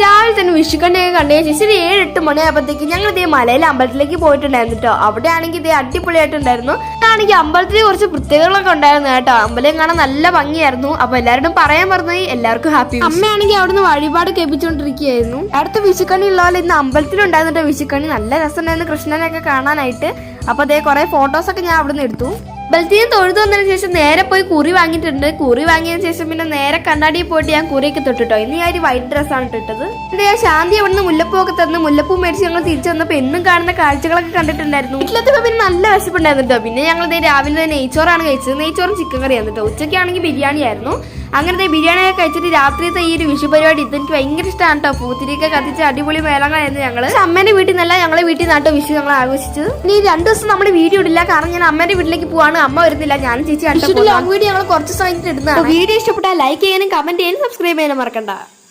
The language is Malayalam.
രാവിലെ തന്നെ വിഷുക്കണിയൊക്കെ കണ്ടതിന് ശേഷം ഒരു 7-8 മണിയാകുമ്പോഴത്തേക്ക് ഞങ്ങൾ ഇതേ മലയിലെ അമ്പലത്തിലേക്ക് പോയിട്ടുണ്ടായിരുന്നു കേട്ടോ. അവിടെ ആണെങ്കിൽ ഇതേ അടിപൊളിയായിട്ടുണ്ടായിരുന്നു. ആണെങ്കിൽ അമ്പലത്തിൽ കുറച്ച് പ്രത്യേകതകളൊക്കെ ഉണ്ടായിരുന്നു കേട്ടോ. അമ്പലം കാണാൻ നല്ല ഭംഗിയായിരുന്നു. അപ്പൊ എല്ലാവരോടും പറയാൻ പറഞ്ഞാൽ എല്ലാവർക്കും ഹാപ്പി. അമ്മയാണെങ്കിൽ അവിടുന്ന് വഴിപാട് കേൾപ്പിച്ചുകൊണ്ടിരിക്കുകയായിരുന്നു. അടുത്ത വിഷുക്കണി ഉള്ള പോലെ ഇന്ന് അമ്പലത്തിലുണ്ടായിരുന്നിട്ട് വിഷുക്കണി നല്ല രസമുണ്ടായിരുന്നു കൃഷ്ണനെയൊക്കെ കാണാനായിട്ട്. അപ്പൊ അതേ കുറെ ഫോട്ടോസൊക്കെ ഞാൻ അവിടുന്ന് എടുത്തു. അമ്പലത്തിൽ നിന്ന് തൊഴുതു വന്നതിന് ശേഷം നേരെ പോയി കുറി വാങ്ങിയിട്ടുണ്ട്. കുറി വാങ്ങിയതിന് ശേഷം പിന്നെ നേരെ കണ്ണാടിയിൽ പോയിട്ട് ഞാൻ കുറിയൊക്കെ തൊട്ടിട്ടോ. ഇന്ന് ഞാൻ ഒരു വൈറ്റ് ഡ്രസ്സാണ് ഇട്ടിട്ടത്. ഞാൻ ശാന്തി അവിടുന്ന് മുല്ലപ്പൂവൊക്കെ തന്ന് മുല്ലപ്പൂ മേടിച്ച് ഞങ്ങൾ തിരിച്ചു വന്നപ്പോൾ എന്നും കാണുന്ന കാഴ്ചകളൊക്കെ കണ്ടിട്ടുണ്ടായിരുന്നു. വീട്ടിലെത്തുമ്പോൾ പിന്നെ നല്ല വിശപ്പുണ്ടായിരുന്നു കേട്ടോ. പിന്നെ ഞങ്ങൾ രാവിലെ നെയ്ച്ചോറാണ് കഴിച്ചത്. നെയ്ച്ചോറും ചിക്കൻ കറിയാണ് കേട്ടോ. ഉച്ചയ്ക്കാണെങ്കിൽ ബിരിയാണി ആയിരുന്നു. അങ്ങനത്തെ ബിരിയാണിയൊക്കെ കഴിച്ചിട്ട് രാത്രിയത്തെ ഈ ഒരു വിഷു പരിപാടി ഇതെനിക്ക് ഭയങ്കര ഇഷ്ടമാണ് കേട്ടോ. പൂത്തിരിയൊക്കെ കത്തിച്ച് അടിപൊളി മേളങ്ങളായിരുന്നു ഞങ്ങള്. അമ്മേന്റെ വീട്ടിൽ നിന്നല്ല ഞങ്ങളെ വീട്ടിൽ നിന്നാട്ടോ വിഷു ഞങ്ങൾ ആഘോഷിച്ചത്. ഇനി 2 ദിവസം നമ്മുടെ വീഡിയോ ഇടില്ല, കാരണം ഞാൻ അമ്മേന്റെ വീട്ടിലേക്ക് പോവാണ്. അമ്മ വരുന്നില്ല, ഞാനും ചേച്ചി വീഡിയോ ഞങ്ങൾ കുറച്ച് സമയത്ത് ഇടുന്നതാണ്. വീഡിയോ ഇഷ്ടപ്പെട്ടാൽ ലൈക്ക് ചെയ്യാനും കമന്റ് ചെയ്യാനും സബ്സ്ക്രൈബ് ചെയ്യാനും മറക്കണ്ട.